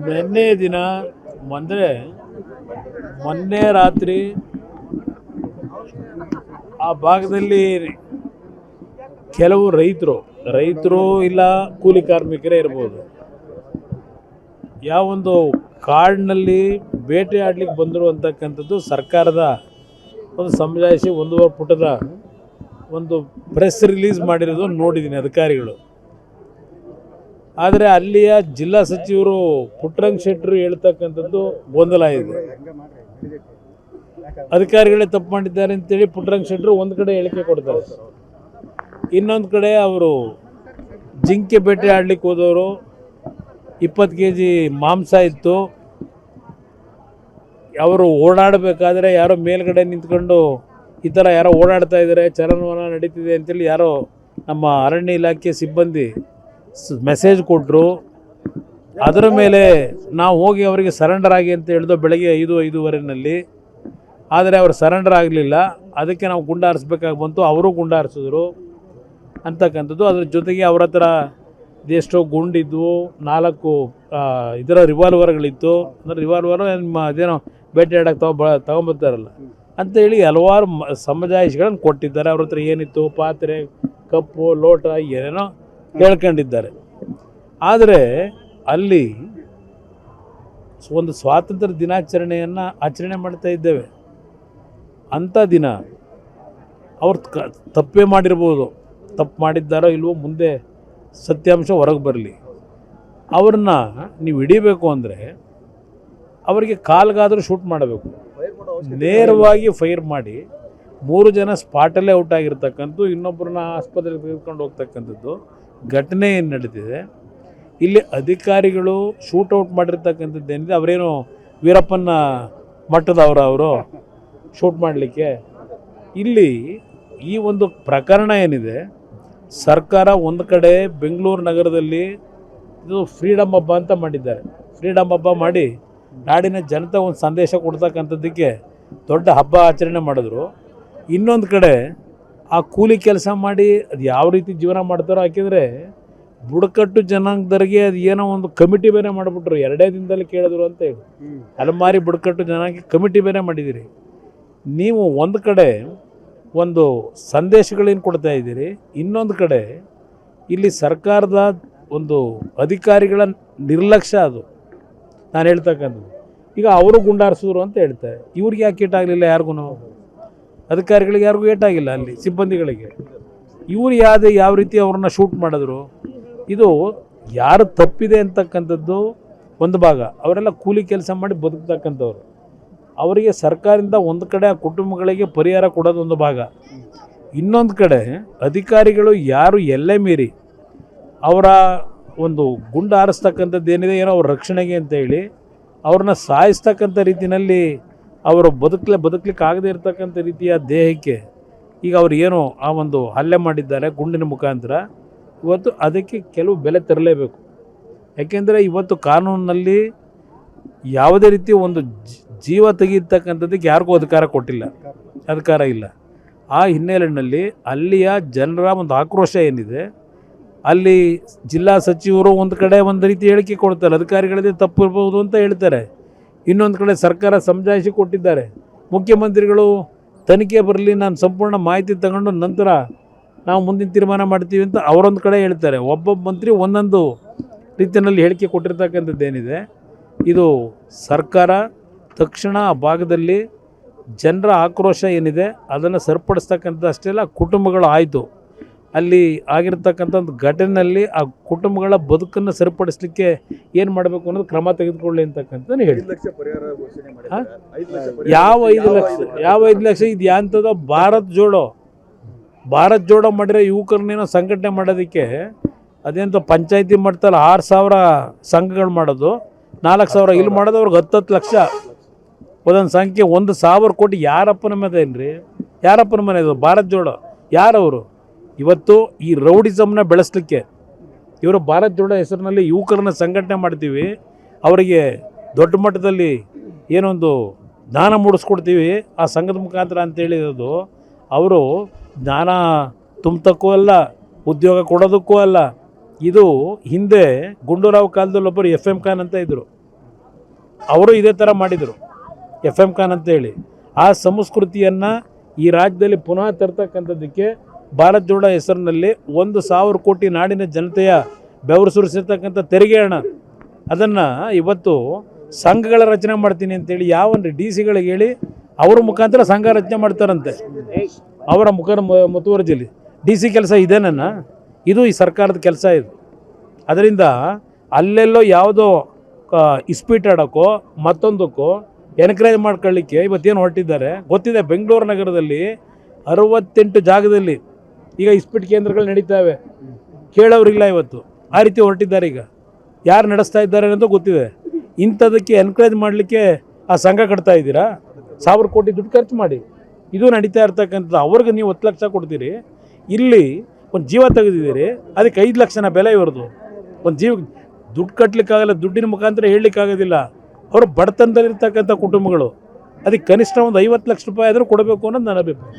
ನಿನ್ನೆ ದಿನ ಅಂದರೆ ಮೊನ್ನೆ ರಾತ್ರಿ ಆ ಭಾಗದಲ್ಲಿ ಕೆಲವು ರೈತರು ಇಲ್ಲ ಕೂಲಿ ಕಾರ್ಮಿಕರೇ ಇರ್ಬೋದು, ಯಾವೊಂದು ಕಾಡಿನಲ್ಲಿ ಬೇಟೆ ಆಡ್ಲಿಕ್ಕೆ ಬಂದರು ಅಂತಕ್ಕಂಥದ್ದು ಸರ್ಕಾರದ ಒಂದು ಸಮಜಾಯಿಸಿ 1.5 ಪುಟದ ಒಂದು ಪ್ರೆಸ್ ರಿಲೀಸ್ ಮಾಡಿರೋದು ನೋಡಿದ್ದೀನಿ ಅಧಿಕಾರಿಗಳು. ಆದರೆ ಅಲ್ಲಿಯ ಜಿಲ್ಲಾ ಸಚಿವರು ಪುಟ್ಟರಂಗ ಶೆಟ್ಟರು ಹೇಳ್ತಕ್ಕಂಥದ್ದು ಗೊಂದಲ ಇದೆ. ಅಧಿಕಾರಿಗಳೇ ತಪ್ಪು ಮಾಡಿದ್ದಾರೆ ಅಂತೇಳಿ ಪುಟ್ಟರಂಗ ಶೆಟ್ಟರು ಒಂದು ಕಡೆ ಹೇಳಿಕೆ ಕೊಡ್ತಾರೆ, ಇನ್ನೊಂದು ಕಡೆ ಅವರು ಜಿಂಕೆ ಬೇಟೆ ಆಡ್ಲಿಕ್ಕೆ ಹೋದವರು 20 kg ಮಾಂಸ ಇತ್ತು, ಅವರು ಓಡಾಡಬೇಕಾದ್ರೆ ಯಾರೋ ಮೇಲ್ಗಡೆ ನಿಂತ್ಕೊಂಡು ಈ ಥರ ಯಾರೋ ಓಡಾಡ್ತಾ ಇದ್ದಾರೆ, ಚಲನವಲನ ನಡೀತಿದೆ ಅಂತೇಳಿ ಯಾರೋ ನಮ್ಮ ಅರಣ್ಯ ಇಲಾಖೆ ಸಿಬ್ಬಂದಿ ಮೆಸೇಜ್ ಕೊಟ್ಟರು. ಅದರ ಮೇಲೆ ನಾವು ಹೋಗಿ ಅವರಿಗೆ ಸರೆಂಡರ್ ಆಗಿ ಅಂತ ಹೇಳಿದ್ರು ಬೆಳಗ್ಗೆ 5:05 ಆದರೆ ಅವರು ಸರೆಂಡರ್ ಆಗಲಿಲ್ಲ. ಅದಕ್ಕೆ ನಾವು ಗುಂಡು ಹಾರಿಸ್ಬೇಕಾಗಿ ಬಂತು, ಅವರು ಗುಂಡು ಹಾರಿಸಿದ್ರು ಅಂತಕ್ಕಂಥದ್ದು. ಅದ್ರ ಜೊತೆಗೆ ಅವ್ರ ಹತ್ರ ಎಷ್ಟೋ ಗುಂಡಿದ್ವು, 4 ಇದರ ರಿವಾಲ್ವರ್ಗಳಿತ್ತು. ಅಂದರೆ ರಿವಾಲ್ವರು ನಿಮ್ಮ ಅದೇನೋ ಬೇಟೆ ಆಡೋಕ್ಕೆ ತಗೊಂಬರ್ತಾರಲ್ಲ ಅಂತೇಳಿ ಹಲವಾರು ಸಮಜಾಯಿಷಿಗಳನ್ನು ಕೊಟ್ಟಿದ್ದಾರೆ. ಅವ್ರ ಹತ್ರ ಏನಿತ್ತು, ಪಾತ್ರೆ, ಕಪ್ಪು, ಲೋಟ ಏನೇನೋ ಹೇಳ್ಕೊಂಡಿದ್ದಾರೆ. ಆದರೆ ಅಲ್ಲಿ ಒಂದು ಸ್ವಾತಂತ್ರ್ಯ ದಿನಾಚರಣೆಯನ್ನು ಆಚರಣೆ ಮಾಡ್ತಾ ಇದ್ದೇವೆ. ಅಂಥ ದಿನ ಅವ್ರು ತಪ್ಪೇ ಮಾಡಿರ್ಬೋದು, ತಪ್ಪು ಮಾಡಿದ್ದಾರೋ ಇಲ್ವೋ ಮುಂದೆ ಸತ್ಯಾಂಶ ಹೊರಗೆ ಬರಲಿ. ಅವ್ರನ್ನ ನೀವು ಹಿಡಿಬೇಕು ಅಂದರೆ ಅವರಿಗೆ ಕಾಲ್ಗಾದರೂ ಶೂಟ್ ಮಾಡಬೇಕು, ನೇರವಾಗಿ ಫೈರ್ ಮಾಡಿ 3 ಜನ ಸ್ಪಾಟಲ್ಲೇ ಔಟ್ ಆಗಿರ್ತಕ್ಕಂಥದ್ದು, ಇನ್ನೊಬ್ಬರನ್ನ ಆಸ್ಪತ್ರೆಗೆ ತೆಗೆದುಕೊಂಡು ಹೋಗ್ತಕ್ಕಂಥದ್ದು ಘಟನೆ ಏನು ನಡೀತಿದೆ. ಇಲ್ಲಿ ಅಧಿಕಾರಿಗಳು ಶೂಟೌಟ್ ಮಾಡಿರ್ತಕ್ಕಂಥದ್ದು ಏನಿದೆ, ಅವರೇನು ವೀರಪ್ಪನ ಮಟ್ಟದವರು ಶೂಟ್ ಮಾಡಲಿಕ್ಕೆ. ಇಲ್ಲಿ ಈ ಒಂದು ಪ್ರಕರಣ ಏನಿದೆ, ಸರ್ಕಾರ ಒಂದು ಕಡೆ ಬೆಂಗಳೂರು ನಗರದಲ್ಲಿ ಇದು ಫ್ರೀಡಮ್ ಹಬ್ಬ ಅಂತ ಮಾಡಿದ್ದಾರೆ. ಫ್ರೀಡಮ್ ಹಬ್ಬ ಮಾಡಿ ನಾಡಿನ ಜನತೆ ಒಂದು ಸಂದೇಶ ಕೊಡ್ತಕ್ಕಂಥದ್ದಕ್ಕೆ ದೊಡ್ಡ ಹಬ್ಬ ಆಚರಣೆ ಮಾಡಿದ್ರು. ಇನ್ನೊಂದು ಕಡೆ ಆ ಕೂಲಿ ಕೆಲಸ ಮಾಡಿ ಅದು ಯಾವ ರೀತಿ ಜೀವನ ಮಾಡ್ತಾರೋ, ಹಾಕಿದರೆ ಬುಡಕಟ್ಟು ಜನಾಂಗದವರಿಗೆ ಅದು ಏನೋ ಒಂದು ಕಮಿಟಿ ಬೇರೆ ಮಾಡಿಬಿಟ್ರು. 2 ದಿನದಲ್ಲಿ ಕೇಳಿದ್ರು ಅಂತ ಹೇಳಿ ಅಲಮಾರಿ ಬುಡಕಟ್ಟು ಜನಾಂಗಕ್ಕೆ ಕಮಿಟಿ ಬೇರೆ ಮಾಡಿದ್ದೀರಿ. ನೀವು ಒಂದು ಕಡೆ ಒಂದು ಸಂದೇಶಗಳೇನು ಕೊಡ್ತಾ ಇದ್ದೀರಿ, ಇನ್ನೊಂದು ಕಡೆ ಇಲ್ಲಿ ಸರ್ಕಾರದ ಒಂದು ಅಧಿಕಾರಿಗಳ ನಿರ್ಲಕ್ಷ್ಯ ಅದು ನಾನು ಹೇಳ್ತಕ್ಕಂಥದ್ದು. ಈಗ ಅವರು ಗುಂಡಾರಿಸಿದ್ರು ಅಂತ ಹೇಳ್ತಾರೆ, ಇವ್ರಿಗೆ ಯಾಕೆ ಏಟಾಗಲಿಲ್ಲ? ಯಾರಿಗೂ ಅಧಿಕಾರಿಗಳಿಗೆ ಯಾರಿಗೂ ಏಟಾಗಿಲ್ಲ, ಅಲ್ಲಿ ಸಿಬ್ಬಂದಿಗಳಿಗೆ. ಇವರು ಯಾವ ರೀತಿ ಅವ್ರನ್ನ ಶೂಟ್ ಮಾಡಿದ್ರು, ಇದು ಯಾರು ತಪ್ಪಿದೆ ಅಂತಕ್ಕಂಥದ್ದು ಒಂದು ಭಾಗ. ಅವರೆಲ್ಲ ಕೂಲಿ ಕೆಲಸ ಮಾಡಿ ಬದುಕ್ತಕ್ಕಂಥವ್ರು, ಅವರಿಗೆ ಸರ್ಕಾರದಿಂದ ಒಂದು ಕಡೆ ಆ ಕುಟುಂಬಗಳಿಗೆ ಪರಿಹಾರ ಕೊಡೋದು ಒಂದು ಭಾಗ. ಇನ್ನೊಂದು ಕಡೆ ಅಧಿಕಾರಿಗಳು ಯಾರು ಎಲ್ಲೇ ಮೀರಿ ಅವರ ಒಂದು ಗುಂಡು ಹಾರಿಸ್ತಕ್ಕಂಥದ್ದು ಏನಿದೆ, ಏನೋ ಅವ್ರ ರಕ್ಷಣೆಗೆ ಅಂತ ಹೇಳಿ ಅವ್ರನ್ನ ಸಾಯಿಸ್ತಕ್ಕಂಥ ರೀತಿಯಲ್ಲಿ ಅವರು ಬದುಕಲಿಕ್ಕೆ ಆಗದೇ ಇರತಕ್ಕಂಥ ರೀತಿಯ ದೇಹಕ್ಕೆ ಈಗ ಅವ್ರು ಏನು ಆ ಒಂದು ಹಲ್ಲೆ ಮಾಡಿದ್ದಾರೆ ಗುಂಡಿನ ಮುಖಾಂತರ, ಇವತ್ತು ಅದಕ್ಕೆ ಕೆಲವು ಬೆಲೆ ತರಲೇಬೇಕು. ಯಾಕೆಂದರೆ ಇವತ್ತು ಕಾನೂನಿನಲ್ಲಿ ಯಾವುದೇ ರೀತಿ ಒಂದು ಜೀವ ತೆಗೀತಕ್ಕಂಥದ್ದಕ್ಕೆ ಯಾರಿಗೂ ಅಧಿಕಾರ ಇಲ್ಲ. ಆ ಹಿನ್ನೆಲೆಯಲ್ಲಿ ಅಲ್ಲಿಯ ಜನರ ಒಂದು ಆಕ್ರೋಶ ಏನಿದೆ, ಅಲ್ಲಿ ಜಿಲ್ಲಾ ಸಚಿವರು ಒಂದು ಕಡೆ ಒಂದು ರೀತಿ ಹೇಳಿಕೆ ಕೊಡ್ತಾರೆ, ಅಧಿಕಾರಿಗಳದೇ ತಪ್ಪು ಇರ್ಬೋದು ಅಂತ ಹೇಳ್ತಾರೆ. ಇನ್ನೊಂದು ಕಡೆ ಸರ್ಕಾರ ಸಮಜಾಯಿಷಿ ಕೊಟ್ಟಿದ್ದಾರೆ, ಮುಖ್ಯಮಂತ್ರಿಗಳು ತನಿಖೆ ಬರಲಿ, ನಾನು ಸಂಪೂರ್ಣ ಮಾಹಿತಿ ತಗೊಂಡು ನಂತರ ನಾವು ಮುಂದಿನ ತೀರ್ಮಾನ ಮಾಡ್ತೀವಿ ಅಂತ ಅವರೊಂದು ಕಡೆ ಹೇಳ್ತಾರೆ. ಒಬ್ಬೊಬ್ಬ ಮಂತ್ರಿ ಒಂದೊಂದು ರೀತಿಯಲ್ಲಿ ಹೇಳಿಕೆ ಕೊಟ್ಟಿರ್ತಕ್ಕಂಥದ್ದೇನಿದೆ, ಇದು ಸರ್ಕಾರ ತಕ್ಷಣ ಆ ಭಾಗದಲ್ಲಿ ಜನರ ಆಕ್ರೋಶ ಏನಿದೆ ಅದನ್ನು ಸರಿಪಡಿಸ್ತಕ್ಕಂಥ ಅಷ್ಟೇ ಅಲ್ಲ, ಕುಟುಂಬಗಳು ಆಯಿತು ಅಲ್ಲಿ ಆಗಿರ್ತಕ್ಕಂಥ ಒಂದು ಘಟನೆಯಲ್ಲಿ ಆ ಕುಟುಂಬಗಳ ಬದುಕನ್ನು ಸರಿಪಡಿಸಲಿಕ್ಕೆ ಏನು ಮಾಡಬೇಕು ಅನ್ನೋದು ಕ್ರಮ ತೆಗೆದುಕೊಳ್ಳಿ ಅಂತಕ್ಕಂಥದ್ದು ಹೇಳಿ. ಯಾವ 5 ಲಕ್ಷ ಇದು ಯಾಂಥದೋ ಭಾರತ್ ಜೋಡೋ ಮಾಡಿರೋ ಯುವಕರನ್ನೇನೋ ಸಂಘಟನೆ ಮಾಡೋದಕ್ಕೆ ಅದೇಂತ ಪಂಚಾಯತಿ ಮಾಡ್ತಾರೆ 6,000 ಸಂಘಗಳು ಮಾಡೋದು, 4,000 ಇಲ್ಲಿ ಮಾಡೋದು, ಅವ್ರಿಗೆ 10 ಲಕ್ಷ ಒಂದೊಂದು ಸಂಖ್ಯೆ 1,000 ಕೋಟಿ. ಯಾರಪ್ಪನ ಮನೆ ಏನ್ರಿ, ಯಾರಪ್ಪನ ಮನೆ ಇದು ಭಾರತ್ ಜೋಡೋ? ಯಾರವರು ಇವತ್ತು ಈ ರೌಡಿಸಮ್ನ ಬೆಳೆಸಲಿಕ್ಕೆ ಇವರು ಭಾರತ್ ಜೋಡೋ ಹೆಸರಿನಲ್ಲಿ ಯುವಕರನ್ನ ಸಂಘಟನೆ ಮಾಡ್ತೀವಿ, ಅವರಿಗೆ ದೊಡ್ಡ ಮಟ್ಟದಲ್ಲಿ ಏನೊಂದು ಜ್ಞಾನ ಮೂಡಿಸ್ಕೊಡ್ತೀವಿ ಆ ಸಂಘದ ಮುಖಾಂತರ ಅಂತೇಳಿರೋದು. ಅವರು ಜ್ಞಾನ ತುಂಬತಕ್ಕೂ ಅಲ್ಲ, ಉದ್ಯೋಗ ಕೊಡೋದಕ್ಕೂ ಅಲ್ಲ, ಇದು ಹಿಂದೆ ಗುಂಡೂರಾವ್ ಕಾಲದಲ್ಲಿ ಒಬ್ಬರು ಎಫ್ ಎಮ್ ಖಾನ್ ಅಂತ ಇದ್ದರು, ಅವರು ಇದೇ ಥರ ಮಾಡಿದರು. ಎಫ್ ಎಮ್ ಖಾನ್ ಅಂತೇಳಿ ಆ ಸಂಸ್ಕೃತಿಯನ್ನು ಈ ರಾಜ್ಯದಲ್ಲಿ ಪುನಃ ತರ್ತಕ್ಕಂಥದ್ದಕ್ಕೆ ಭಾರತ್ ಜೋಡೋ ಹೆಸರಿನಲ್ಲಿ 1,000 ಕೋಟಿ ನಾಡಿನ ಜನತೆಯ ಬೆವರು ಸುರಿಸಿರ್ತಕ್ಕಂಥ ತೆರಿಗೆ ಹಣ ಅದನ್ನು ಇವತ್ತು ಸಂಘಗಳ ರಚನೆ ಮಾಡ್ತೀನಿ ಅಂತೇಳಿ ಯಾವನ್ರಿ ಡಿ ಸಿಗಳಿಗೆ ಹೇಳಿ ಅವ್ರ ಮುಖಾಂತರ ಸಂಘ ರಚನೆ ಮಾಡ್ತಾರಂತೆ. ಅವರ ಮುತುವರ್ಜಿಲಿ ಡಿ ಸಿ ಕೆಲಸ ಇದೇನನ್ನ? ಇದು ಈ ಸರ್ಕಾರದ ಕೆಲಸ ಇದು. ಅದರಿಂದ ಅಲ್ಲೆಲ್ಲೋ ಯಾವುದೋ ಇಸ್ಪೀಟ್ ಆಡೋಕ್ಕೋ ಮತ್ತೊಂದಕ್ಕೋ ಎನ್ಕರೇಜ್ ಮಾಡ್ಕೊಳ್ಳಿಕ್ಕೆ ಇವತ್ತೇನು ಹೊರಟಿದ್ದಾರೆ ಗೊತ್ತಿದೆ. ಬೆಂಗಳೂರು ನಗರದಲ್ಲಿ 68 ಜಾಗದಲ್ಲಿ ಈಗ ಇಸ್ಪೀಟ್ ಕೇಂದ್ರಗಳು ನಡೀತಾವೆ, ಕೇಳೋರಿಲ್ಲ ಇವತ್ತು. ಆ ರೀತಿ ಹೊರಟಿದ್ದಾರೆ. ಈಗ ಯಾರು ನಡೆಸ್ತಾ ಇದ್ದಾರೆ ಅನ್ನೋದು ಗೊತ್ತಿದೆ. ಇಂಥದಕ್ಕೆ ಎನ್ಕರೇಜ್ ಮಾಡಲಿಕ್ಕೆ ಆ ಸಂಘ ಕಟ್ತಾ ಇದ್ದೀರಾ? 1,000 ಕೋಟಿ ದುಡ್ಡು ಖರ್ಚು ಮಾಡಿ ಇದು ನಡೀತಾ ಇರ್ತಕ್ಕಂಥದ್ದು. ಅವ್ರಿಗೆ ನೀವು 10 ಲಕ್ಷ ಕೊಡ್ತೀರಿ, ಇಲ್ಲಿ ಒಂದು ಜೀವ ತೆಗೆದಿದ್ದೀರಿ, ಅದಕ್ಕೆ 5 ಲಕ್ಷನ ಬೆಲೆ ಇವ್ರದ್ದು. ಒಂದು ಜೀವ ದುಡ್ಡು ಕಟ್ಟಲಿಕ್ಕಾಗಲ್ಲ, ದುಡ್ಡಿನ ಮುಖಾಂತರ ಹೇಳಲಿಕ್ಕಾಗೋದಿಲ್ಲ. ಅವರು ಬಡತನದಲ್ಲಿರ್ತಕ್ಕಂಥ ಕುಟುಂಬಗಳು, ಅದಕ್ಕೆ ಕನಿಷ್ಠ ಒಂದು 50 ಲಕ್ಷ ರೂಪಾಯಿ ಆದರೂ ಕೊಡಬೇಕು ಅನ್ನೋದು ನನ್ನ ಅಭಿಪ್ರಾಯ.